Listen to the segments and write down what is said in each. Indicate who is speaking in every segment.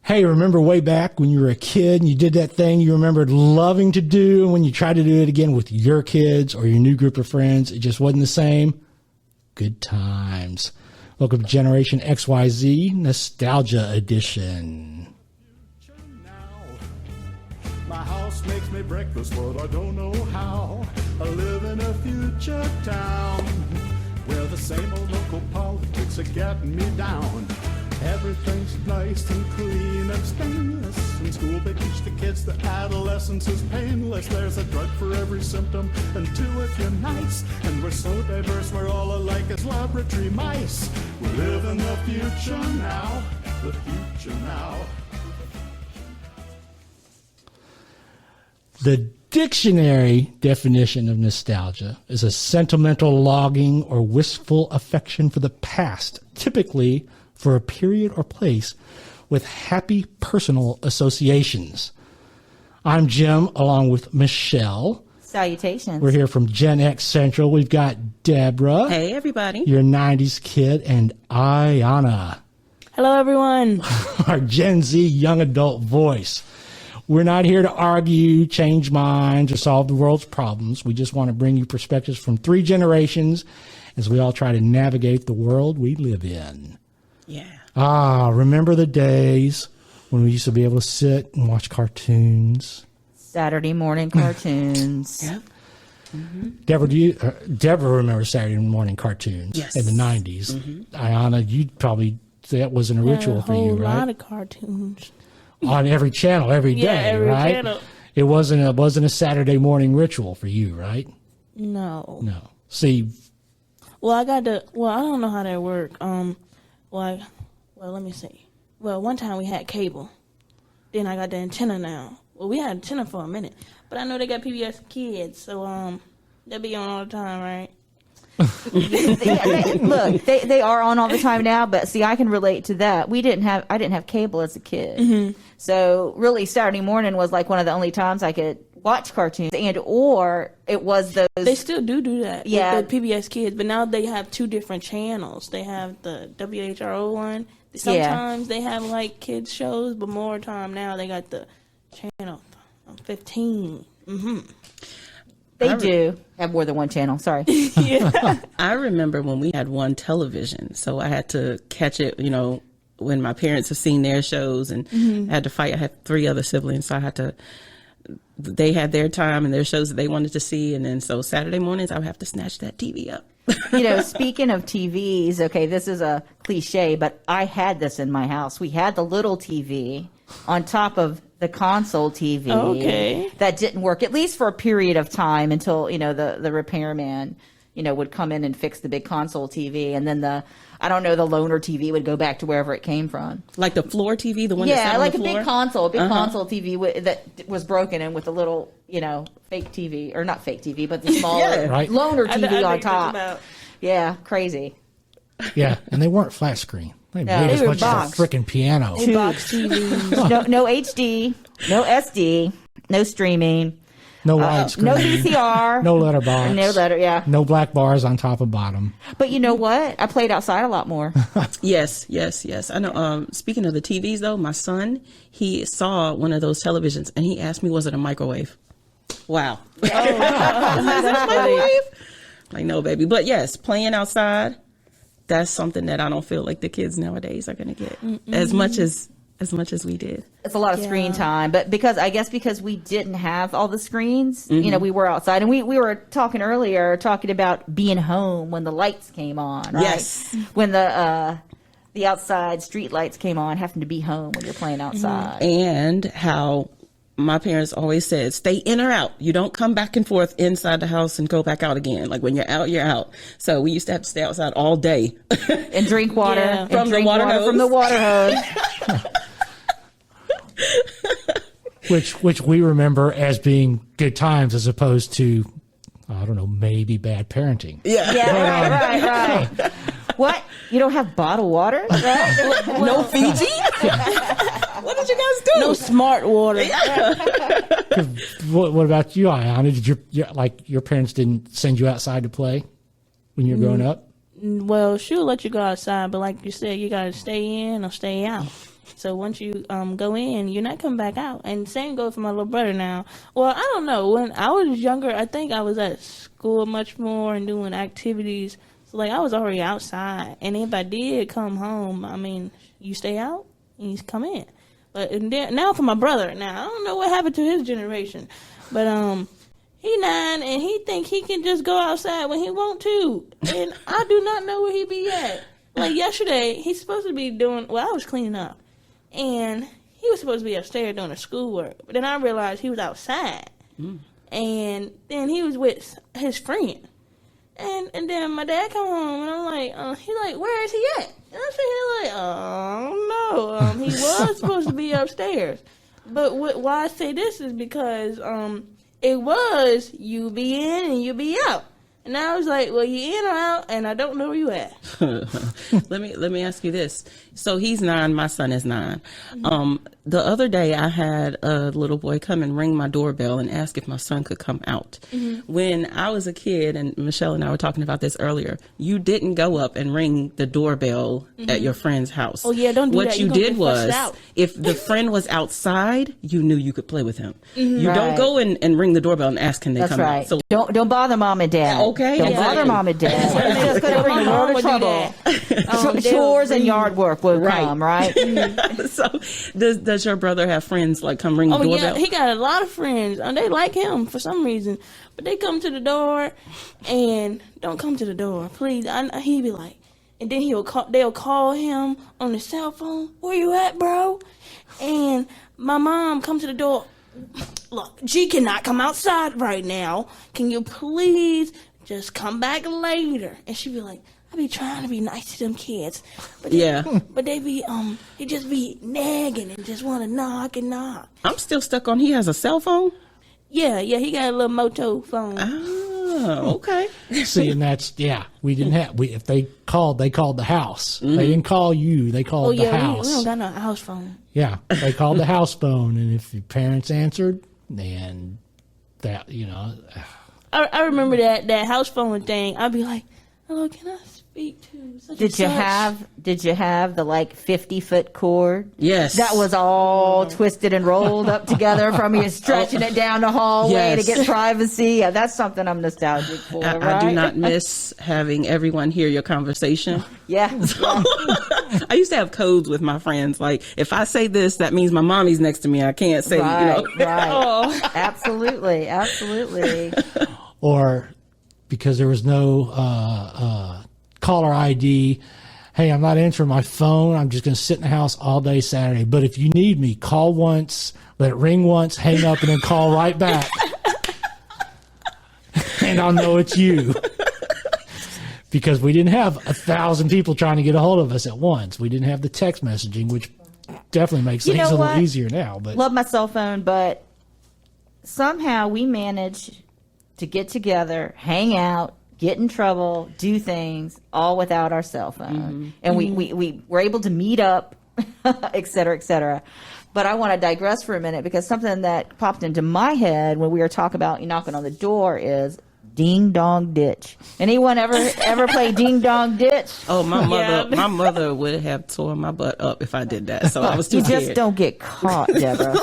Speaker 1: Hey, remember way back when you were a kid and you did that thing you remembered loving to do, and when you tried to do it again with your kids or your new group of friends, it just wasn't the same? Good times. Welcome to Generation XYZ Nostalgia Edition.
Speaker 2: My house makes me breakfast, but I don't know how. I live in a future town where the same old local politics are getting me down. Everything's nice and clean and stainless. In school they teach the kids that adolescence is painless. There's a drug for every symptom and two if you're nice. And we're so diverse, we're all alike as laboratory mice. We live in the future now, the future now.
Speaker 1: The dictionary definition of nostalgia is a sentimental longing or wistful affection for the past, typically for a period or place with happy personal associations. I'm Jim, along with Michelle.
Speaker 3: Salutations.
Speaker 1: We're here from Gen X Central. We've got Debra.
Speaker 4: Hey, everybody.
Speaker 1: Your 90s kid, and Iyanna.
Speaker 5: Hello, everyone.
Speaker 1: Our Gen Z young adult voice. We're not here to argue, change minds, or solve the world's problems. We just want to bring you perspectives from three generations as we all try to navigate the world we live in.
Speaker 4: Yeah.
Speaker 1: Remember the days when we used to be able to sit and watch cartoons?
Speaker 3: Saturday morning cartoons.
Speaker 4: Yep. Mm-hmm.
Speaker 1: Debra remembers Saturday morning cartoons
Speaker 4: Yes.
Speaker 1: in the 90s. Mm-hmm. Iyanna, you'd probably say that wasn't a ritual for you, right?
Speaker 5: A lot of cartoons.
Speaker 1: On every channel, every day,
Speaker 5: every
Speaker 1: right?
Speaker 5: channel.
Speaker 1: It wasn't a Saturday morning ritual for you, right?
Speaker 5: No.
Speaker 1: No. See,
Speaker 5: Well, I don't know how that work. Let me see. Well, one time we had cable. Then I got the antenna now. Well, we had antenna for a minute. But I know they got PBS Kids, so they'll be on all the time, right?
Speaker 3: Look, they are on all the time now, but see, I can relate to that. I didn't have cable as a kid.
Speaker 5: Mm-hmm.
Speaker 3: So really Saturday morning was like one of the only times I could watch cartoons, or it was those.
Speaker 5: They still do that.
Speaker 3: Yeah.
Speaker 5: With the PBS Kids, but now they have two different channels. They have the WHRO one. Sometimes they have like kids shows, but more time now they got the channel 15. Mm-hmm.
Speaker 3: They do have more than one channel. Sorry.
Speaker 5: Yeah.
Speaker 4: I remember when we had one television, so I had to catch it, when my parents have seen their shows, and I had to fight. I had three other siblings, so they had their time and their shows that they wanted to see, and then so Saturday mornings I would have to snatch that TV up.
Speaker 3: Speaking of TVs, okay, this is a cliche, but I had this in my house. We had the little TV on top of the console TV.
Speaker 5: Okay.
Speaker 3: That didn't work, at least for a period of time, until, the repairman, would come in and fix the big console TV. And then the loaner TV would go back to wherever it came from.
Speaker 4: Like the floor TV, the one that sat on
Speaker 3: like
Speaker 4: the
Speaker 3: a
Speaker 4: floor?
Speaker 3: big console TV that was broken in with a little, fake TV, or not fake TV, but the smaller
Speaker 1: Right.
Speaker 3: loaner
Speaker 5: I
Speaker 3: TV
Speaker 5: know
Speaker 3: on
Speaker 5: what you're
Speaker 3: top.
Speaker 5: talking about.
Speaker 3: Yeah, crazy.
Speaker 1: yeah, and they weren't flat screen. They
Speaker 3: No,
Speaker 1: weighed
Speaker 3: they
Speaker 1: as
Speaker 3: were
Speaker 1: much as
Speaker 3: box.
Speaker 1: a freaking piano.
Speaker 5: Two box TVs.
Speaker 3: No HD, no SD, no streaming,
Speaker 1: No widescreen.
Speaker 3: no VCR,
Speaker 1: No letterbox.
Speaker 3: yeah.
Speaker 1: No black bars on top and bottom.
Speaker 3: But you know what? I played outside a lot more.
Speaker 4: Yes. I know. Speaking of the TVs, though, my son, he saw one of those televisions, and he asked me, "Was it a microwave?" Wow. Is it a microwave? Like, no, baby. But yes, playing outside, that's something that I don't feel like the kids nowadays are going to get as much as we did.
Speaker 3: It's a lot of screen time, but because we didn't have all the screens, we were outside, and we were talking about being home when the lights came on, right?
Speaker 4: Yes.
Speaker 3: When the outside street lights came on, having to be home when you're playing outside.
Speaker 4: And how my parents always said, stay in or out. You don't come back and forth inside the house and go back out again. Like when you're out, you're out. So we used to have to stay outside all day.
Speaker 3: And drink water.
Speaker 5: Yeah.
Speaker 3: And
Speaker 4: From the
Speaker 3: drink
Speaker 4: water hose.
Speaker 3: From the water hose.
Speaker 1: Which we remember as being good times as opposed to, I don't know, maybe bad parenting.
Speaker 3: Yeah, right. What? You don't have bottled water? Right?
Speaker 4: No Fiji? What did you guys do?
Speaker 5: No smart water.
Speaker 1: What about you, Iyanna? Did your parents didn't send you outside to play when you were growing up?
Speaker 5: Well, she'll let you go outside, but like you said, you got to stay in or stay out. So once you go in, you're not coming back out. And same goes for my little brother now. Well, I don't know. When I was younger, I think I was at school much more and doing activities. So, like, I was already outside. And if I did come home, I mean, you stay out and you come in. But and then, now for my brother, now I don't know what happened to his generation, but he 9 and he think he can just go outside when he want to, and I do not know where he be at. Like yesterday, he's supposed to be doing. Well, I was cleaning up, and he was supposed to be upstairs doing his schoolwork. But then I realized he was outside, and then he was with his friend. And then my dad come home and I'm like, he's like, where is he at? And I'm sitting here like, oh no, he was supposed to be upstairs. But why I say this is because it was you be in and you be out. And I was like, well, you in or out, and I don't know where you at.
Speaker 4: Let me ask you this. So he's 9, my son is 9. The other day I had a little boy come and ring my doorbell and ask if my son could come out. When I was a kid, and Michelle and I were talking about this earlier, you didn't go up and ring the doorbell at your friend's house.
Speaker 5: Oh yeah, don't do
Speaker 4: what
Speaker 5: that.
Speaker 4: You did was,
Speaker 5: out.
Speaker 4: if the friend was outside, you knew you could play with him. You
Speaker 3: Right.
Speaker 4: don't go and ring the doorbell and ask, can they
Speaker 3: That's
Speaker 4: come
Speaker 3: right.
Speaker 4: out? So
Speaker 3: Don't bother mom and dad.
Speaker 4: Okay,
Speaker 3: Don't
Speaker 4: exactly.
Speaker 3: bother mom and dad. It's just going to bring a world of trouble. Chores and yard work will come, right?
Speaker 4: so does your brother have friends like come ring the doorbell?
Speaker 5: Yeah, he got a lot of friends, and they like him for some reason. But they come to the door, and don't come to the door, please. He'd be like, and then they'll call him on the cell phone. Where you at, bro? And my mom comes to the door. Look, G cannot come outside right now. Can you please just come back later? And she'd be like, I be trying to be nice to them kids, but but they be they just be nagging and just want to knock and knock.
Speaker 4: I'm still stuck on he has a cell phone.
Speaker 5: Yeah, he got a little Moto phone.
Speaker 4: Oh, okay.
Speaker 1: See, and that's we didn't have if they called the house. They didn't call you. They called the house.
Speaker 5: We don't got no house phone.
Speaker 1: Yeah, they called the house phone, and if your parents answered, then that
Speaker 5: I remember that house phone thing. I'd be like, hello, can I speak to such
Speaker 3: Did you have the 50-foot cord?
Speaker 4: Yes.
Speaker 3: That was all twisted and rolled up together from you stretching it down the hallway to get privacy. Yeah, that's something I'm nostalgic for, right?
Speaker 4: I do not miss having everyone hear your conversation.
Speaker 3: Yeah.
Speaker 4: I used to have codes with my friends. Like, if I say this, that means my mommy's next to me. I can't say,
Speaker 3: Right.
Speaker 5: Oh.
Speaker 3: Absolutely.
Speaker 1: Or because there was no caller ID. Hey, I'm not answering my phone. I'm just going to sit in the house all day Saturday. But if you need me, call once, let it ring once, hang up, and then call right back. And I'll know it's you. Because we didn't have 1,000 people trying to get a hold of us at once. We didn't have the text messaging, which definitely makes things a little easier now. But
Speaker 3: love my cell phone, but somehow we managed to get together, hang out, get in trouble, do things, all without our cell phone. And we were able to meet up, et cetera, et cetera. But I want to digress for a minute because something that popped into my head when we were talking about knocking on the door is ding dong ditch. Anyone ever play ding dong ditch?
Speaker 4: Oh, my mother would have torn my butt up if I did that. So I was too
Speaker 3: You
Speaker 4: scared.
Speaker 3: just don't get caught, Debra.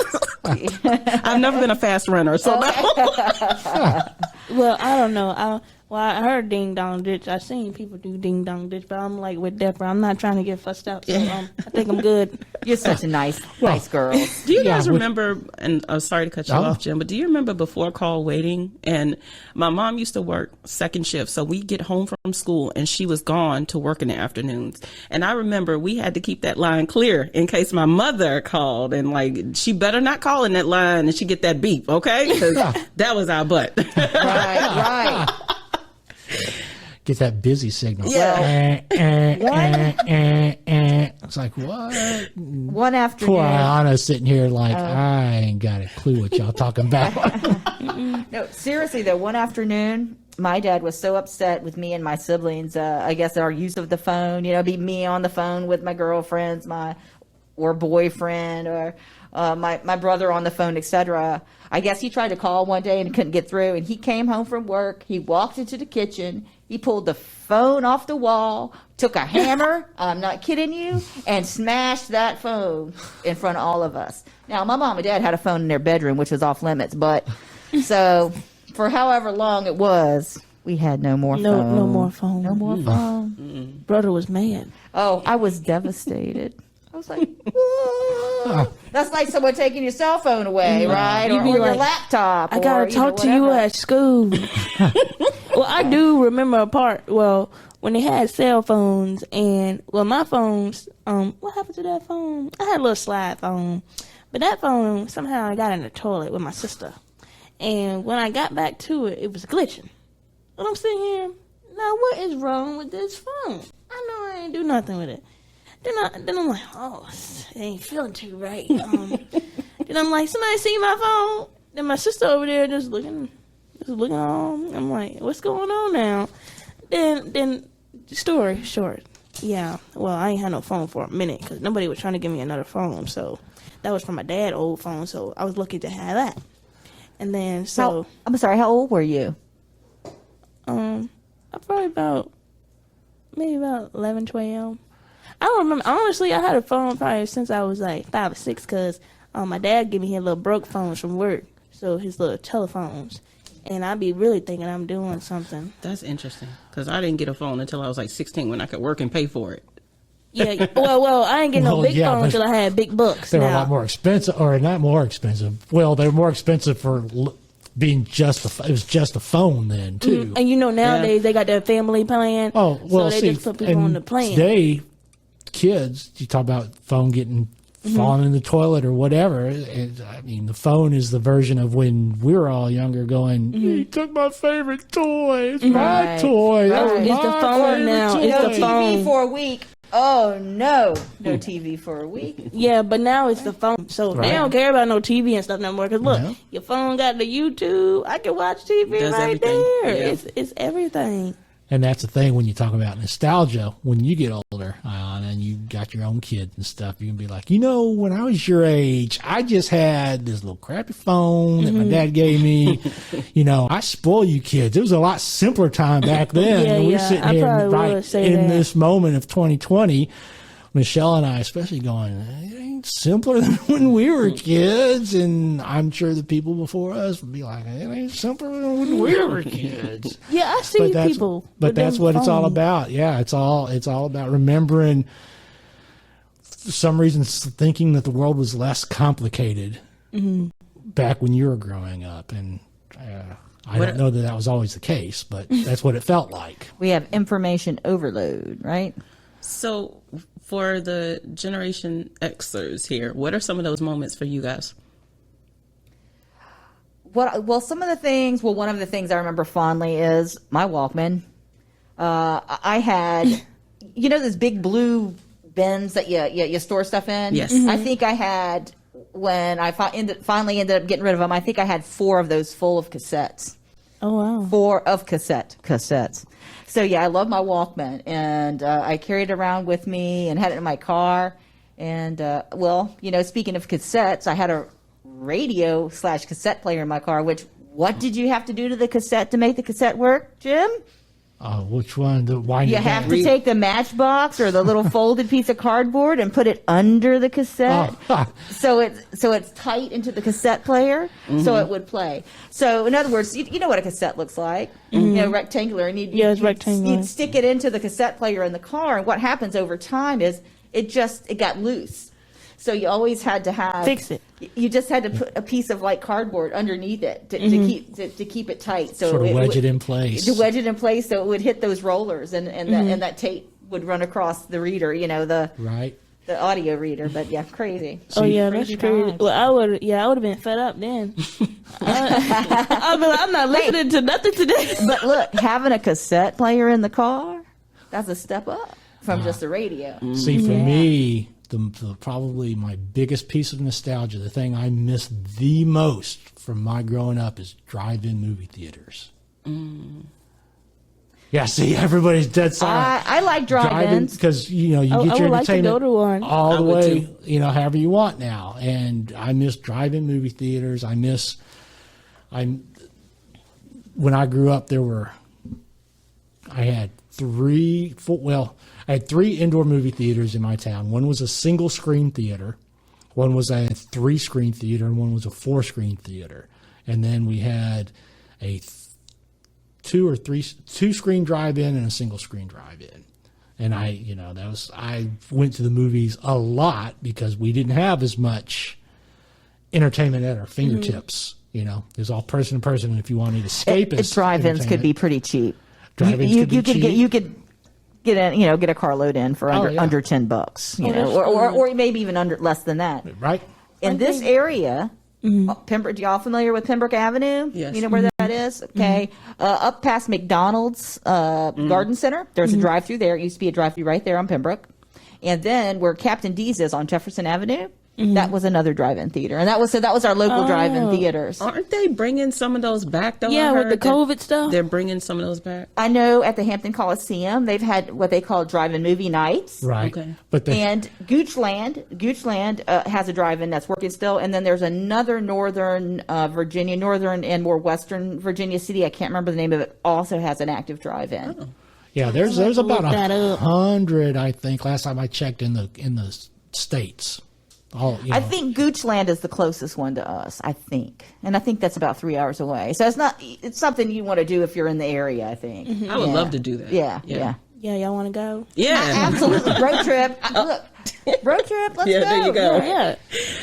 Speaker 4: I've never been a fast runner, so
Speaker 5: Well, I don't know. I heard ding dong ditch. I seen people do ding dong ditch, but I'm like with Debra. I'm not trying to get fussed out, so I think I'm good.
Speaker 3: You're such a nice girl.
Speaker 4: Do you guys remember, and I'm sorry to cut you off, Jim, but do you remember before call waiting? And my mom used to work second shift, so we'd get home from school and she was gone to work in the afternoons. And I remember we had to keep that line clear in case my mother called and she better not call in that line and she get that beep, okay? Because that was our butt.
Speaker 3: Right.
Speaker 1: get that busy signal.
Speaker 4: Yeah.
Speaker 1: It's like, what?
Speaker 3: One afternoon.
Speaker 1: Poor Iyanna sitting here like, I ain't got a clue what y'all talking about.
Speaker 3: No, seriously though, one afternoon, my dad was so upset with me and my siblings. I guess our use of the phone, be me on the phone with my girlfriends, my or boyfriend or my brother on the phone, etc. I guess he tried to call one day and couldn't get through, and he came home from work. He walked into the kitchen. He pulled the phone off the wall, took a hammer, I'm not kidding you, and smashed that phone in front of all of us. Now, my mom and dad had a phone in their bedroom, which was off limits, but so for however long it was, we had no more phone.
Speaker 5: No more phone.
Speaker 3: No more phone.
Speaker 5: Brother was mad.
Speaker 3: Oh, I was devastated. I was like, whoa. That's like someone taking your cell phone away, right?
Speaker 5: You'd
Speaker 3: Or
Speaker 5: be
Speaker 3: your
Speaker 5: like,
Speaker 3: laptop.
Speaker 5: I gotta talk to you
Speaker 3: whatever.
Speaker 5: at school. Well, I do remember a part. Well, when they had cell phones, and my phones. What happened to that phone? I had a little slide phone, but that phone somehow I got in the toilet with my sister, and when I got back to it, it was glitching. And I'm sitting here. Now, what is wrong with this phone? I know I ain't do nothing with it. Then I'm like, oh, it ain't feeling too right. Then I'm like, somebody see my phone? Then my sister over there just looking on. I'm like, what's going on now? Then story short, yeah. Well, I ain't had no phone for a minute because nobody was trying to give me another phone. So that was from my dad's old phone. So I was lucky to have that. And then
Speaker 3: I'm sorry. How old were you?
Speaker 5: I'm probably maybe about 11, 12. I don't remember. Honestly, I had a phone probably since I was like 5 or 6 because my dad gave me his little broke phones from work. So his little telephones. And I'd be really thinking I'm doing something.
Speaker 4: That's interesting because I didn't get a phone until I was like 16 when I could work and pay for it.
Speaker 5: Yeah, well, I didn't get no big phone until I had big bucks.
Speaker 1: They were a lot more expensive, or not more expensive. Well, they were more expensive for being it was just a phone then too.
Speaker 5: And nowadays they got that family plan.
Speaker 1: Oh well,
Speaker 5: so they just put people on the plan.
Speaker 1: Today, kids, you talk about phone getting falling in the toilet or whatever. I mean, the phone is the version of when we were all younger going, you took my favorite toy. It's my toy. That's
Speaker 3: Right.
Speaker 5: It's the
Speaker 1: my
Speaker 5: phone
Speaker 1: favorite
Speaker 5: now.
Speaker 1: toy.
Speaker 5: It's the
Speaker 3: TV
Speaker 5: phone.
Speaker 3: for a week. Oh, no TV for a week.
Speaker 5: Yeah, but now it's the phone. So
Speaker 1: Right.
Speaker 5: they don't care about no TV and stuff no more. Because look,
Speaker 1: No.
Speaker 5: your phone got the YouTube. I can watch TV
Speaker 4: Does
Speaker 5: right
Speaker 4: everything.
Speaker 5: there.
Speaker 4: Yeah.
Speaker 5: It's everything.
Speaker 1: And that's the thing when you talk about nostalgia. When you get older, Iyanna, and you got your own kids and stuff, you can be like, when I was your age, I just had this little crappy phone that my dad gave me. I spoil you kids. It was a lot simpler time back then.
Speaker 5: Yeah,
Speaker 1: And we're
Speaker 5: yeah,
Speaker 1: sitting
Speaker 5: I
Speaker 1: here
Speaker 5: probably would say
Speaker 1: in
Speaker 5: that.
Speaker 1: this moment of 2020. Michelle and I especially going, it ain't simpler than when we were kids. And I'm sure the people before us would be like, it ain't simpler than when we were kids.
Speaker 5: Yeah, I see people.
Speaker 1: But
Speaker 5: with
Speaker 1: that's
Speaker 5: them
Speaker 1: what it's all
Speaker 5: phones.
Speaker 1: about. Yeah, it's all about remembering, for some reason, thinking that the world was less complicated back when you were growing up. And I don't know that was always the case, but that's what it felt like.
Speaker 3: We have information overload, right?
Speaker 4: So for the Generation Xers here, what are some of those moments for you guys?
Speaker 3: Some of the things, one of the things I remember fondly is my Walkman. I had, those big blue bins that you store stuff in?
Speaker 4: Yes.
Speaker 3: I think I had, when I finally ended up getting rid of them, I think I had 4 of those full of cassettes.
Speaker 5: Oh, wow.
Speaker 3: 4 of cassettes. So, yeah, I love my Walkman. And I carried it around with me and had it in my car. And, speaking of cassettes, I had a radio/cassette player in my car, what did you have to do to the cassette to make the cassette work, Jim?
Speaker 1: Which one?
Speaker 3: You have to take the matchbox or the little folded piece of cardboard and put it under the cassette, so it's tight into the cassette player, so it would play. So in other words, you know what a cassette looks like, rectangular, and
Speaker 5: it's rectangular.
Speaker 3: You'd stick it into the cassette player in the car, and what happens over time is it got loose. So you always had to
Speaker 5: fix it.
Speaker 3: You just had to put a piece of cardboard underneath it to keep it tight. So
Speaker 1: sort of wedge it in place.
Speaker 3: To wedge it in place so it would hit those rollers and that tape would run across the reader,
Speaker 1: Right.
Speaker 3: the audio reader. But yeah, crazy.
Speaker 5: Oh yeah, that's
Speaker 3: Crazy
Speaker 5: crazy.
Speaker 3: times.
Speaker 5: Well, I would have been fed up then. I'd be like, I'm not listening to nothing today.
Speaker 3: But look, having a cassette player in the car, that's a step up from just a radio.
Speaker 1: See, for me, the probably my biggest piece of nostalgia, the thing I miss the most from my growing up is drive-in movie theaters. Yeah, see, everybody's dead silent.
Speaker 3: I like drive-ins.
Speaker 1: Because, you get
Speaker 5: I
Speaker 1: your
Speaker 5: would like to
Speaker 1: entertainment
Speaker 5: go to one.
Speaker 1: all the
Speaker 4: would
Speaker 1: way,
Speaker 4: too.
Speaker 1: However you want now. And I miss drive-in movie theaters. When I grew up, I had three indoor movie theaters in my town. One was a single screen theater, one was a 3-screen theater, and one was a 4-screen theater. And then we had a 2-screen drive-in and a single screen drive-in. And I went to the movies a lot because we didn't have as much entertainment at our fingertips. It was all person to person, and if you wanted escapist,
Speaker 3: Drive-ins could be pretty cheap.
Speaker 1: Drive-ins
Speaker 3: You
Speaker 1: could be cheap.
Speaker 3: you could get a carload in for under
Speaker 1: yeah.
Speaker 3: under $10,
Speaker 5: that's
Speaker 3: or maybe even under less than that.
Speaker 1: Right?
Speaker 3: In this area, Pembroke, y'all familiar with Pembroke Avenue?
Speaker 4: Yes.
Speaker 3: You know where that is? Okay. Up past McDonald's Garden Center, there's a drive-through there. It used to be a drive-through right there on Pembroke. And then where Captain D's is on Jefferson Avenue, that was another drive-in theater. And that was our local drive-in theaters.
Speaker 4: Aren't they bringing some of those back, though?
Speaker 5: Yeah,
Speaker 4: I
Speaker 5: with
Speaker 4: heard
Speaker 5: the
Speaker 4: that
Speaker 5: COVID stuff.
Speaker 4: They're bringing some of those back.
Speaker 3: I know at the Hampton Coliseum, they've had what they call drive-in movie nights.
Speaker 1: Right.
Speaker 4: Okay.
Speaker 1: But
Speaker 3: And Goochland has a drive-in that's working still, and then there's another northern and more western Virginia city. I can't remember the name of it. Also has an active drive-in.
Speaker 4: Oh.
Speaker 1: yeah, there's about
Speaker 5: look that up.
Speaker 1: 100, I think, last time I checked in the states.
Speaker 3: I think Goochland is the closest one to us. I think, and I think that's about 3 hours away. So it's something you want to do if you're in the area. I think.
Speaker 4: I would love to do that.
Speaker 3: Yeah.
Speaker 5: Yeah, y'all want to go?
Speaker 4: Yeah.
Speaker 3: Absolutely, road trip. Look, road trip. Let's
Speaker 4: Yeah,
Speaker 3: go.
Speaker 4: there you go.
Speaker 5: Yeah.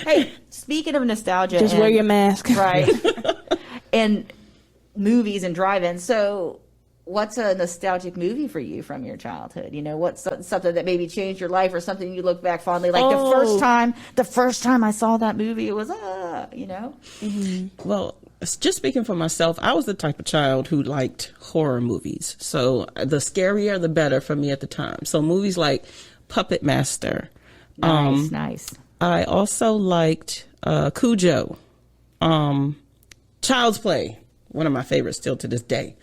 Speaker 3: Hey, speaking of nostalgia,
Speaker 5: Just wear your mask.
Speaker 3: right? And movies and drive-ins. So, what's a nostalgic movie for you from your childhood? What's something that maybe changed your life, or something you look back fondly? Like the first time I saw that movie, it was
Speaker 4: Well, just speaking for myself, I was the type of child who liked horror movies. So the scarier, the better for me at the time. So movies like Puppet Master.
Speaker 3: Nice.
Speaker 4: I also liked Cujo. Child's Play, one of my favorites still to this day.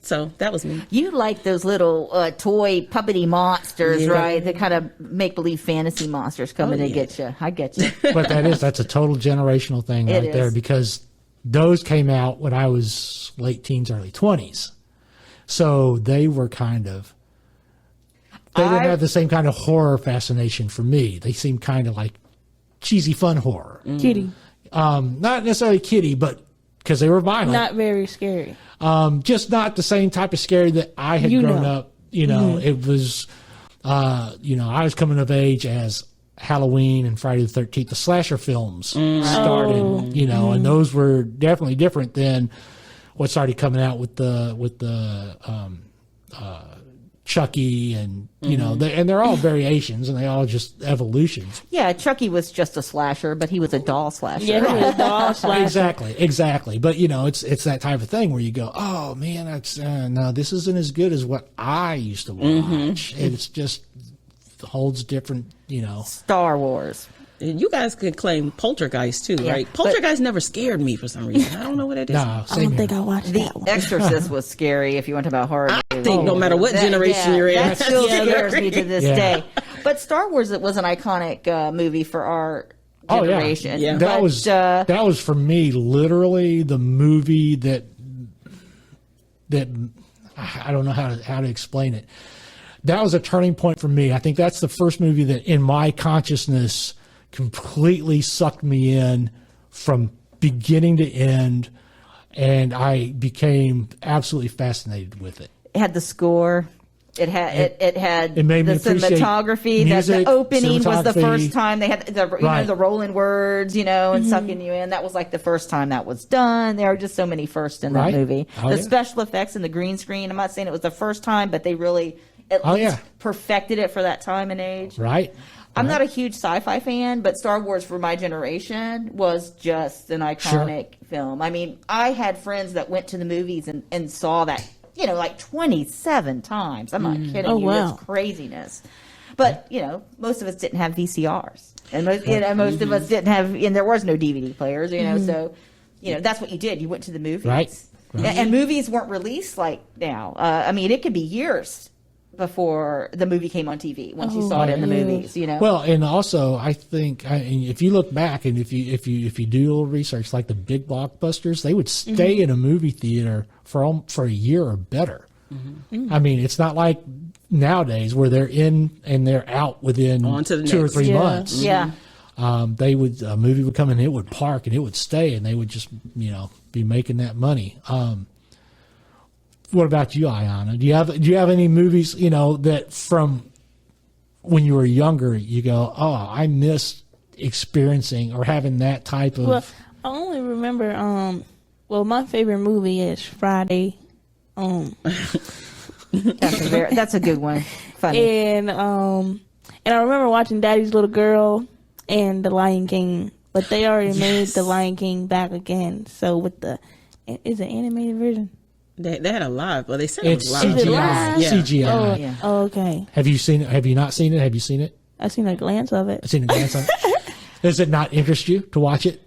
Speaker 4: So that was me.
Speaker 3: You like those little toy puppety monsters, right? The kind of make-believe fantasy monsters coming to get you. I get you.
Speaker 1: But that's a total generational thing right there,
Speaker 3: is.
Speaker 1: because those came out when I was late teens, early 20s. So they were they didn't have the same kind of horror fascination for me. They seemed kind of like cheesy fun horror.
Speaker 5: Kitty.
Speaker 1: Not necessarily kiddie, but because they were violent.
Speaker 5: Not very scary.
Speaker 1: Just not the same type of scary that I had grown up. It was, I was coming of age as Halloween and Friday the 13th, the slasher films started, and those were definitely different than what started coming out with the Chucky and, and they're all variations and they all just evolutions.
Speaker 3: Yeah, Chucky was just a slasher, but he was a doll slasher.
Speaker 5: Yeah, he was a doll slasher.
Speaker 1: Exactly. But, it's that type of thing where you go, oh, man, that's no, this isn't as good as what I used to watch. It's just holds different,
Speaker 3: Star Wars.
Speaker 4: You guys could claim Poltergeist too, right? Poltergeist never scared me for some reason. I don't know what it is.
Speaker 1: No,
Speaker 5: I
Speaker 1: same
Speaker 5: don't
Speaker 1: here.
Speaker 5: think I watched
Speaker 3: The
Speaker 5: that one.
Speaker 3: Exorcist was scary if you want about horror.
Speaker 4: I think no matter what generation you're in,
Speaker 3: that still
Speaker 5: Yeah,
Speaker 3: scares me to this
Speaker 1: Yeah.
Speaker 3: day. But Star Wars, it was an iconic movie for our generation.
Speaker 4: Yeah.
Speaker 1: That was for me literally the movie that I don't know how to explain it. That was a turning point for me. I think that's the first movie that in my consciousness completely sucked me in from beginning to end, and I became absolutely fascinated with it.
Speaker 3: It had the score. It had
Speaker 1: It made me
Speaker 3: the
Speaker 1: appreciate
Speaker 3: cinematography.
Speaker 1: music,
Speaker 3: the opening was the
Speaker 1: cinematography.
Speaker 3: first time they had
Speaker 1: Right.
Speaker 3: the rolling words, and sucking you in. That was like the first time that was done. There are just so many firsts in that
Speaker 1: Right.
Speaker 3: movie.
Speaker 1: Oh,
Speaker 3: The
Speaker 1: yeah.
Speaker 3: special effects and the green screen. I'm not saying it was the first time, but they really at least
Speaker 1: yeah.
Speaker 3: perfected it for that time and age.
Speaker 1: Right?
Speaker 3: I'm not a huge sci-fi fan, but Star Wars for my generation was just an iconic film. I mean, I had friends that went to the movies and saw that, like 27 times. I'm not kidding
Speaker 5: Oh,
Speaker 3: you.
Speaker 5: wow.
Speaker 3: It's craziness. But, most of us didn't have VCRs. And most of us didn't have, and there was no DVD players, so, that's what you did. You went to the movies.
Speaker 1: Right.
Speaker 3: And movies weren't released like now. I mean, it could be years before the movie came on TV once you saw it in the movies, you know.
Speaker 1: Well, and also I think if you look back and if you do a little research, like the big blockbusters, they would stay in a movie theater for a year or better. I mean, it's not like nowadays where they're in and they're out within 2 or 3 months.
Speaker 3: Yeah.
Speaker 1: A movie would come and it would park and it would stay and they would just, be making that money. What about you, Iyanna? Do you have any movies, that from when you were younger, you go, oh, I miss experiencing or having that type of.
Speaker 5: Well, I only remember, my favorite movie is Friday.
Speaker 3: That's a good one. Funny.
Speaker 5: And I remember watching Daddy's Little Girl and The Lion King, but they already made The Lion King back again. So is it animated version?
Speaker 4: They had a live, but they said it was live.
Speaker 5: CGI.
Speaker 4: Yeah.
Speaker 1: CGI.
Speaker 5: Oh, okay.
Speaker 1: Have you seen it? Have you not seen it? Have you seen it?
Speaker 5: I've seen a glance of it.
Speaker 1: I've seen a glance of it. Does it not interest you to watch it?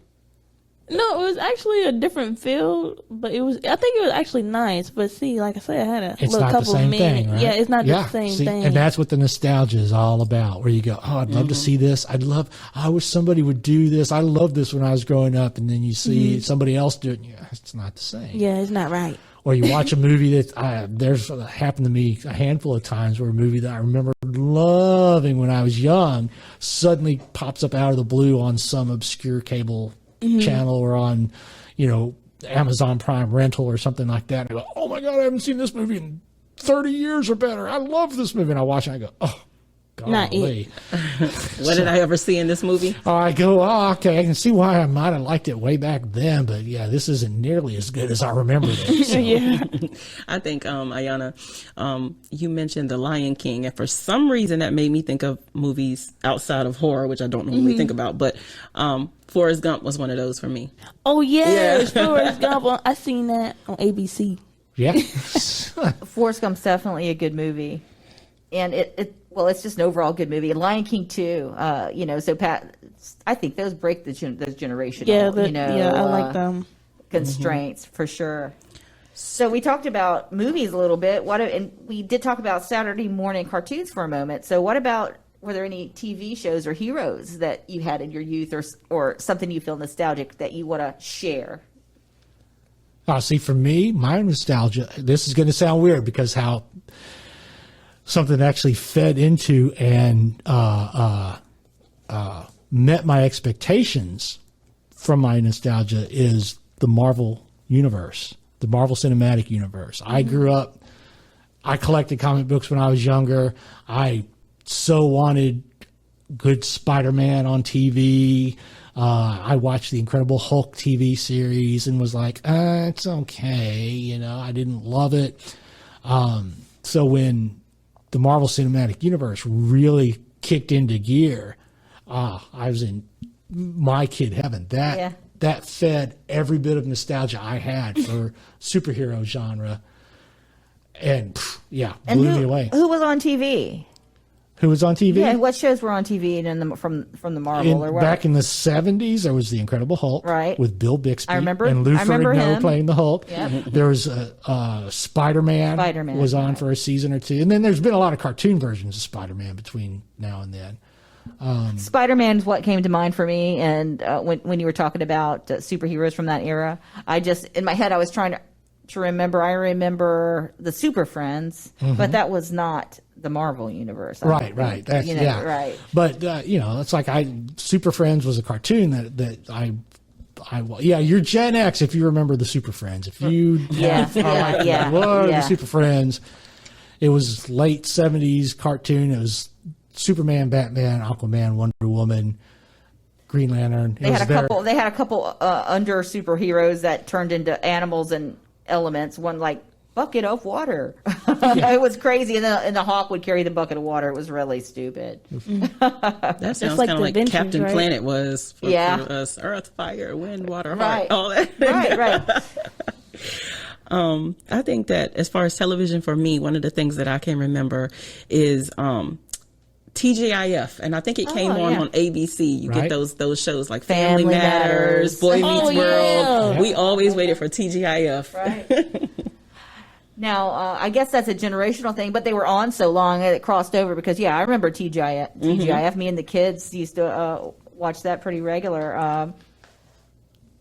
Speaker 5: No, it was actually a different feel, but I think it was actually nice. But see, like I said, I had a
Speaker 1: It's
Speaker 5: little
Speaker 1: not the
Speaker 5: couple
Speaker 1: same
Speaker 5: minutes.
Speaker 1: thing, right?
Speaker 5: Yeah, it's not the same thing.
Speaker 1: And that's what the nostalgia is all about, where you go, oh, I'd love to see this. I wish somebody would do this. I loved this when I was growing up. And then you see somebody else do it, and it's not the same.
Speaker 5: Yeah, it's not right.
Speaker 1: Or you watch a movie there's happened to me a handful of times where a movie that I remember loving when I was young suddenly pops up out of the blue on some obscure cable channel or on, Amazon Prime rental or something like that. And I go, oh my God, I haven't seen this movie in 30 years or better. I love this movie. And I watch it and I go, oh,
Speaker 5: Not
Speaker 1: golly.
Speaker 4: What did I ever see in this movie?
Speaker 1: I go, oh, okay, I can see why I might have liked it way back then, but yeah, this isn't nearly as good as I remembered it. So.
Speaker 5: Yeah.
Speaker 4: I think, Iyanna, you mentioned The Lion King, and for some reason that made me think of movies outside of horror, which I don't normally think about, but Forrest Gump was one of those for me.
Speaker 5: Oh, yes. Forrest Gump. I seen that on ABC.
Speaker 1: Yeah.
Speaker 3: Forrest Gump's definitely a good movie. And it's just an overall good movie. And Lion King too, so Pat, I think those break those generational,
Speaker 5: I like them.
Speaker 3: Constraints for sure. So we talked about movies a little bit. And we did talk about Saturday morning cartoons for a moment. So what about, were there any TV shows or heroes that you had in your youth or something you feel nostalgic that you want to share?
Speaker 1: See, for me, my nostalgia, this is going to sound weird because how something actually fed into and met my expectations from my nostalgia is the Marvel universe, the Marvel Cinematic Universe. I grew up, I collected comic books when I was younger. I so wanted good Spider-Man on TV. I watched the Incredible Hulk TV series and was like, it's okay. I didn't love it. So when the Marvel Cinematic Universe really kicked into gear, I was in my kid heaven. That fed every bit of nostalgia I had for superhero genre. And blew me away.
Speaker 3: Who was on TV?
Speaker 1: Who was on TV?
Speaker 3: Yeah, what shows were on TV from the Marvel or what?
Speaker 1: Back in the 70s, there was the Incredible Hulk,
Speaker 3: right,
Speaker 1: with Bill Bixby.
Speaker 3: I remember.
Speaker 1: And Lou Ferrigno
Speaker 3: him
Speaker 1: playing the Hulk.
Speaker 3: Yep.
Speaker 1: There was Spider-Man. Was on for a season or two, and then there's been a lot of cartoon versions of Spider-Man between now and then.
Speaker 3: Spider-Man is what came to mind for me, and when you were talking about superheroes from that era, I just in my head I was trying to remember. I remember the Super Friends, but that was not the Marvel universe.
Speaker 1: Right. That's,
Speaker 3: right.
Speaker 1: But it's like Super Friends was a cartoon that I you're Gen X if you remember the Super Friends. If you the Super Friends, it was late 70s cartoon. It was Superman, Batman, Aquaman, Wonder Woman, Green Lantern.
Speaker 3: They had a couple under superheroes that turned into animals and elements. One like bucket of water. It was crazy, and the Hawk would carry the bucket of water. It was really stupid.
Speaker 4: That sounds kind of like Captain Planet was for us. Earth, fire, wind, water, heart, all that.
Speaker 3: Right.
Speaker 4: I think that as far as television for me, one of the things that I can remember is TGIF, and I think it came on ABC. You
Speaker 1: Right.
Speaker 4: get those shows like Family
Speaker 3: Family
Speaker 4: Matters,
Speaker 3: Matters.
Speaker 4: Boy Meets World.
Speaker 5: Yeah.
Speaker 4: We always waited for TGIF.
Speaker 3: Right. Now, I guess that's a generational thing, but they were on so long that it crossed over because, I remember TGIF. TGIF, me and the kids used to watch that pretty regular.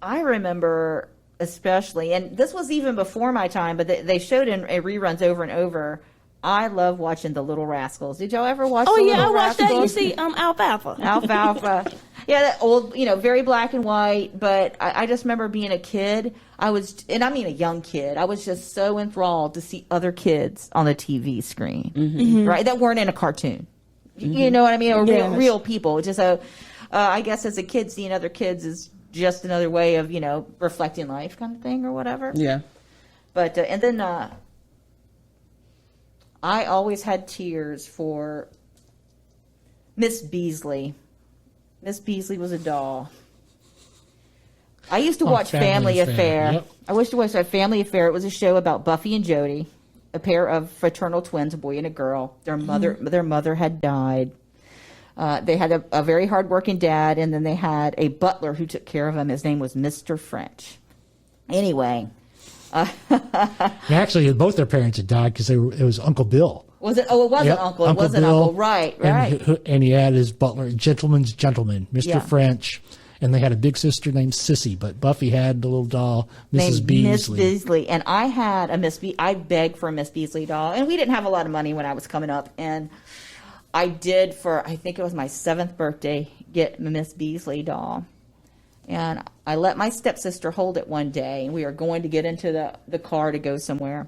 Speaker 3: I remember especially, and this was even before my time, but they showed in reruns over and over. I love watching The Little Rascals. Did y'all ever watch The Little
Speaker 5: I watched that. You
Speaker 3: Rascals?
Speaker 5: see, Alfalfa.
Speaker 3: Alfalfa. Yeah, that old, very black and white. But I just remember being a kid. And I mean a young kid. I was just so enthralled to see other kids on the TV screen, right? That weren't in a cartoon. You know what I mean? Or real people. Just I guess as a kid, seeing other kids is just another way of reflecting life, kind of thing, or whatever.
Speaker 4: Yeah.
Speaker 3: But and then I always had tears for Miss Beasley. Miss Beasley was a doll. I used to watch Family Affair.
Speaker 1: Yep.
Speaker 3: I used to watch that Family Affair. It was a show about Buffy and Jody, a pair of fraternal twins, a boy and a girl. Their mother had died. They had a very hardworking dad, and then they had a butler who took care of them. His name was Mr. French. Anyway.
Speaker 1: Actually, both their parents had died because it was Uncle Bill.
Speaker 3: Was it? Oh, it wasn't
Speaker 1: Yep,
Speaker 3: Uncle. It wasn't
Speaker 1: Bill,
Speaker 3: Uncle. Right.
Speaker 1: And he had his butler, gentleman's gentleman, Mr.
Speaker 3: Yeah.
Speaker 1: French. And they had a big sister named Sissy, but Buffy had the little doll, Mrs.
Speaker 3: Named
Speaker 1: Beasley.
Speaker 3: Miss Beasley. And I had a I begged for a Miss Beasley doll. And we didn't have a lot of money when I was coming up. And I did I think it was my 7th birthday, get a Miss Beasley doll. And I let my stepsister hold it one day. And we were going to get into the car to go somewhere.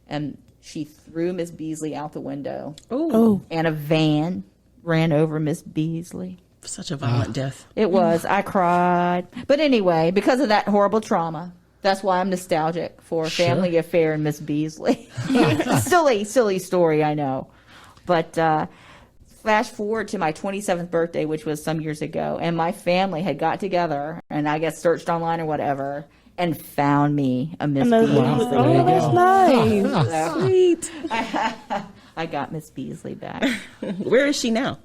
Speaker 3: And she threw Miss Beasley out the window.
Speaker 5: Oh.
Speaker 3: And a van ran over Miss Beasley.
Speaker 4: Such a violent death.
Speaker 3: It was. I cried. But anyway, because of that horrible trauma, that's why I'm nostalgic for Family Affair and Miss Beasley. silly story, I know. But flash forward to my 27th birthday, which was some years ago, and my family had got together, and I guess searched online or whatever, and found me a Miss Beasley.
Speaker 5: Oh, that's nice.
Speaker 4: Sweet.
Speaker 3: I got Miss Beasley back.
Speaker 4: Where is she now?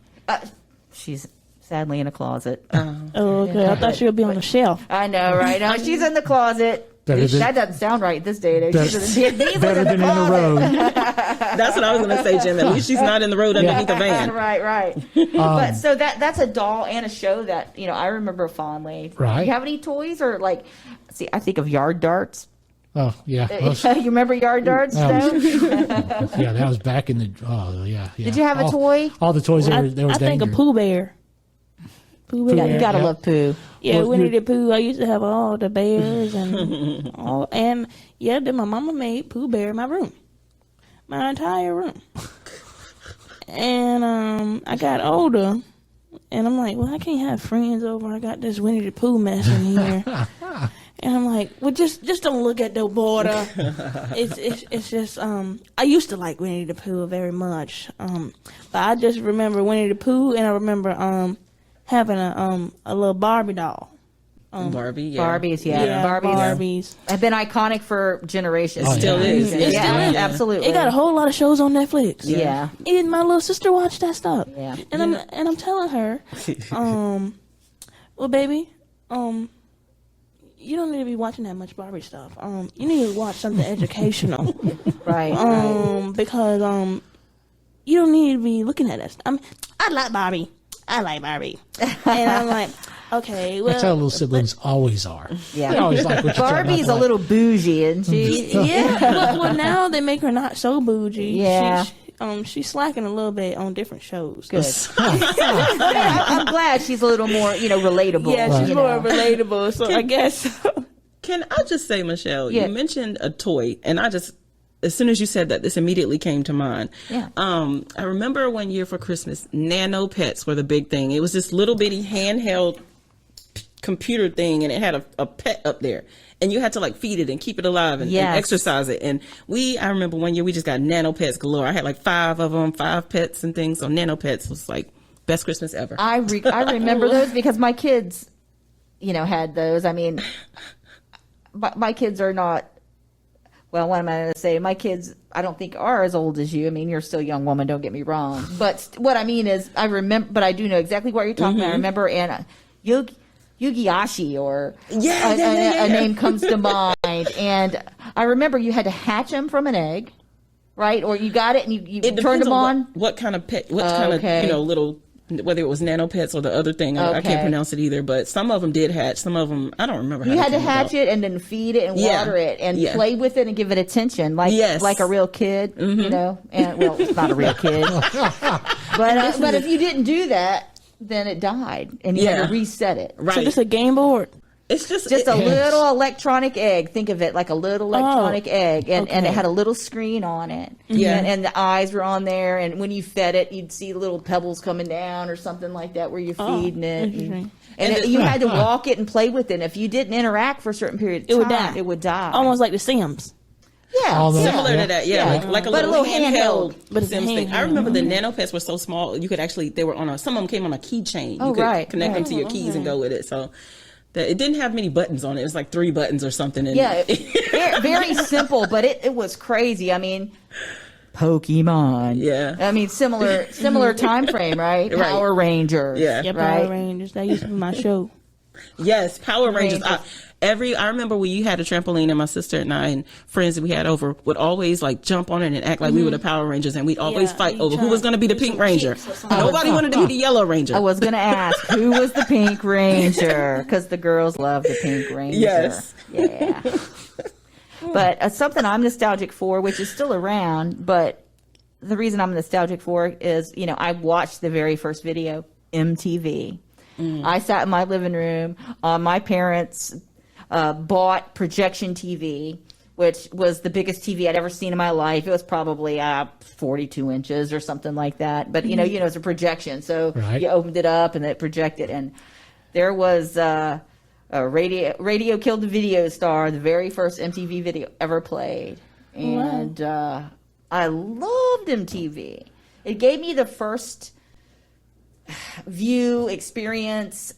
Speaker 3: She's sadly in a closet.
Speaker 5: Oh, okay. I thought she would be on the shelf.
Speaker 3: I know, right? No, she's in the closet.
Speaker 1: Better than-
Speaker 3: That doesn't sound right this day and age.
Speaker 1: Better than in the road.
Speaker 4: That's what I was going to say, Jim. At least she's not in the road underneath a van.
Speaker 3: Right. But so that's a doll and a show that I remember fondly.
Speaker 1: Right.
Speaker 3: Do you have any toys or I think of yard darts.
Speaker 1: Oh, yeah.
Speaker 3: You remember yard darts?
Speaker 1: That
Speaker 3: Stone?
Speaker 1: Yeah, that was back in the. Oh, yeah.
Speaker 3: Did you have a toy?
Speaker 1: All the toys
Speaker 5: I
Speaker 1: there was
Speaker 5: think of
Speaker 1: danger.
Speaker 5: Pooh Bear. Pooh Bear.
Speaker 3: You gotta
Speaker 1: Yeah.
Speaker 3: love Pooh.
Speaker 5: Yeah,
Speaker 1: Well,
Speaker 5: Winnie the Pooh. I used to have all the bears and all, and then my mama made Pooh Bear in my room, my entire room. And I got older, and I'm like, well, I can't have friends over. I got this Winnie the Pooh mess in here, and I'm like, well, just don't look at the border. It's just I used to like Winnie the Pooh very much, but I just remember Winnie the Pooh, and I remember having a little Barbie doll.
Speaker 4: Barbie, yeah.
Speaker 3: Barbies, yeah.
Speaker 5: Barbies.
Speaker 3: Have been iconic for generations.
Speaker 1: Oh,
Speaker 4: Still
Speaker 1: yeah.
Speaker 4: is.
Speaker 5: It still is.
Speaker 3: Absolutely.
Speaker 5: It got a whole lot of shows on Netflix.
Speaker 3: Yeah.
Speaker 5: Even my little sister watched that stuff.
Speaker 3: Yeah.
Speaker 5: And I'm telling her, well, baby, you don't need to be watching that much Barbie stuff. You need to watch something educational.
Speaker 3: Right.
Speaker 5: Because you don't need to be looking at that stuff. I like Barbie. And I'm like, okay, well.
Speaker 1: That's how little siblings always are.
Speaker 3: Yeah.
Speaker 1: They always like what you try not
Speaker 3: Barbie's
Speaker 1: to
Speaker 3: a
Speaker 1: like.
Speaker 3: little bougie, isn't she?
Speaker 5: Yeah. well, now they make her not so bougie.
Speaker 3: Yeah.
Speaker 5: She's slacking a little bit on different shows.
Speaker 3: Good. I'm glad she's a little more, relatable.
Speaker 5: Yeah, she's
Speaker 3: you
Speaker 5: more
Speaker 3: know.
Speaker 5: relatable. So I guess.
Speaker 4: Can I just say, Michelle,
Speaker 3: Yeah.
Speaker 4: you mentioned a toy, and as soon as you said that, this immediately came to mind.
Speaker 3: Yeah.
Speaker 4: I remember one year for Christmas, nano pets were the big thing. It was this little bitty handheld computer thing, and it had a pet up there, and you had to feed it and keep it alive and exercise it. And I remember one year we just got nano pets galore. I had 5 of them, 5 pets and things. So nano pets was best Christmas ever.
Speaker 3: I remember those because my kids, had those. I mean, my kids are not. well, what am I going to say? My kids, I don't think are as old as you. I mean, you're still a young woman. Don't get me wrong. But what I mean is, I remember, but I do know exactly what you're talking about. I remember Anna Yugiashi, or a name comes to mind. And I remember you had to hatch them from an egg, right? Or you got it and you turned them on.
Speaker 4: What kind of pet? What kind of little? Whether it was nano pets or the other thing, I can't pronounce it either. But some of them did hatch. Some of them, I don't remember.
Speaker 3: You had to hatch it and then feed it and water it and play with it and give it attention, like a real kid, you know. And well, it's not a real kid, but if you didn't do that, then it died and you had to reset it.
Speaker 5: Right. So just a game board.
Speaker 4: It's just
Speaker 3: a little electronic egg. Think of it like a little electronic egg, and it had a little screen on it. Yeah, and the eyes were on there. And when you fed it, you'd see little pebbles coming down or something like that where you're feeding it. And you had to walk it and play with it. And if you didn't interact for a certain period of time, it would die.
Speaker 5: Almost like the Sims.
Speaker 3: Yeah,
Speaker 4: similar to that. Yeah, like a little handheld.
Speaker 5: But it's
Speaker 4: Sims thing. I remember the nano pets were so small. You could actually, they were on some of them came on a keychain. You could connect them to your keys and go with it. So. It didn't have many buttons on it. It was like 3 buttons or something. And
Speaker 3: very simple, but it was crazy. I mean, Pokemon.
Speaker 4: Yeah.
Speaker 3: I mean, similar time frame, right? Power Rangers.
Speaker 5: Yeah, Power Rangers. That used to be my show.
Speaker 4: Yes, Power Rangers. I remember when you had a trampoline, and my sister and I and friends that we had over would always like jump on it and act like we were the Power Rangers, and we'd always fight over who was going to be the Pink Ranger. Nobody wanted to be the Yellow Ranger.
Speaker 3: I was going to ask who was the Pink Ranger, because the girls love the Pink Ranger.
Speaker 4: Yes.
Speaker 3: Yeah. But something I'm nostalgic for, which is still around, but the reason I'm nostalgic for is, you know, I watched the very first video, MTV. I sat in my living room. My parents bought projection TV, which was the biggest TV I'd ever seen in my life. It was probably 42 inches or something like that. But you know, it's a projection, so you opened it up and it projected. And there was a Radio Killed the Video Star, the very first MTV video ever played, and I loved MTV. It gave me the first view experience.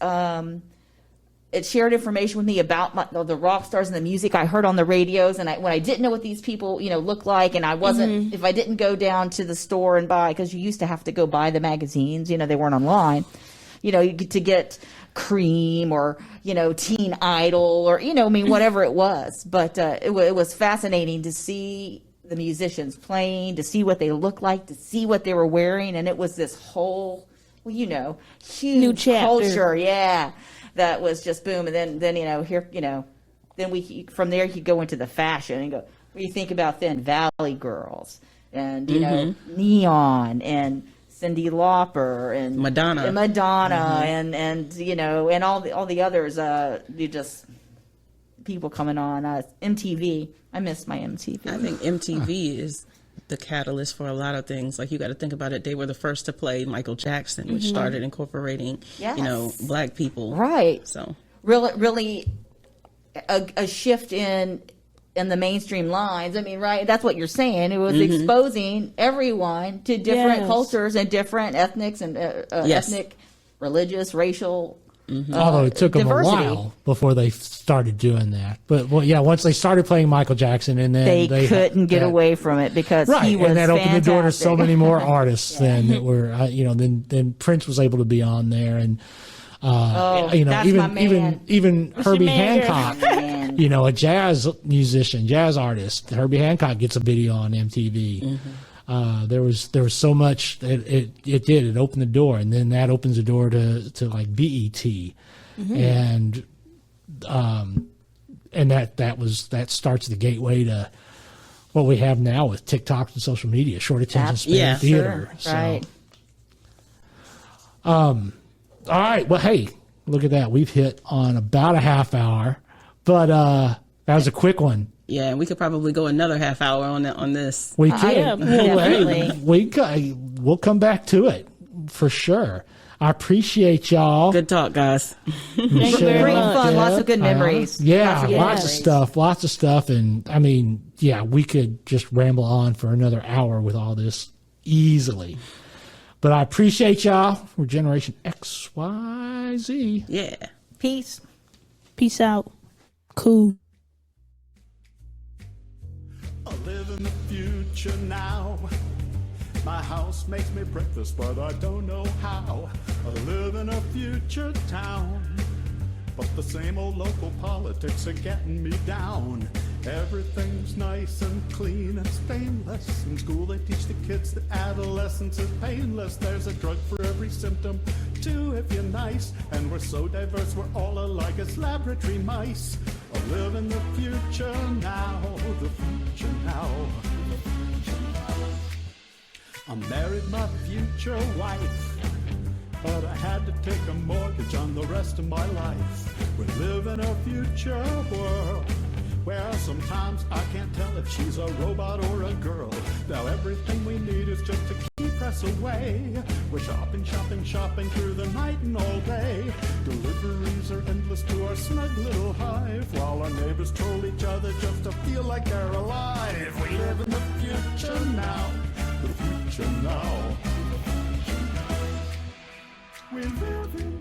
Speaker 3: It shared information with me about the rock stars and the music I heard on the radios, and when I didn't know what these people looked like, and I wasn't if I didn't go down to the store and buy, because you used to have to go buy the magazines, they weren't online, you get to get Cream or Teen Idol or whatever it was, but it was fascinating to see the musicians playing, to see what they looked like, to see what they were wearing, and it was this whole huge
Speaker 5: new
Speaker 3: culture, that was just boom. And then here, then we from there you go into the fashion and go. When you think about then Valley Girls and Neon and Cyndi Lauper and
Speaker 4: Madonna
Speaker 3: and all the others. You just people coming on MTV. I miss my MTV.
Speaker 4: I think MTV is the catalyst for a lot of things. Like, you got to think about it. They were the first to play Michael Jackson, which started incorporating, black people.
Speaker 3: Right.
Speaker 4: So
Speaker 3: really a shift in the mainstream lines. I mean, right. That's what you're saying. It was exposing everyone to different cultures and different ethnics and ethnic, religious, racial.
Speaker 1: Although it took them a while before they started doing that. But once they started playing Michael Jackson, and then
Speaker 3: they couldn't get away from it because he was
Speaker 1: and that opened the door to
Speaker 3: fantastic.
Speaker 1: so many more artists then that were, then Prince was able to be on there, and
Speaker 3: that's my man.
Speaker 1: even Herbie Hancock,
Speaker 3: Man.
Speaker 1: a jazz musician, jazz artist. Herbie Hancock gets a video on MTV. There was so much it opened the door, and then that opens the door to like BET, and that starts the gateway to what we have now with TikTok and social media, short attention span theater.
Speaker 3: Sure. Right.
Speaker 1: All right. Well, hey, look at that. We've hit on about a half hour, but that was a quick one.
Speaker 4: Yeah, we could probably go another half hour on this.
Speaker 1: We could.
Speaker 3: definitely.
Speaker 1: We'll come back to it for sure. I appreciate y'all.
Speaker 4: Good talk, guys.
Speaker 5: Thank you very much.
Speaker 3: Fun, lots of good memories.
Speaker 1: Lots of stuff. And I mean, we could just ramble on for another hour with all this easily. But I appreciate y'all. We're Generation XYZ.
Speaker 4: Yeah.
Speaker 3: Peace.
Speaker 5: Peace out. Cool.
Speaker 2: future now. My house makes me breakfast, but I don't know how. I live in a future town, but the same old local politics are getting me down. Everything's nice and clean and stainless. In school they teach the kids that adolescence is painless. There's a drug for every symptom, too, if you're nice. And we're so diverse, we're all alike as laboratory mice. I live in the future now, the future now. I married my future wife, but I had to take a mortgage on the rest of my life. We live in a future world where sometimes I can't tell if she's a robot or a girl. Now everything we need is just to keep us away. We're shopping, shopping, shopping through the night and all day. Deliveries are endless to our snug little hive, while our neighbors troll each other just to feel like they're alive. We live in the future now, the future now. We live in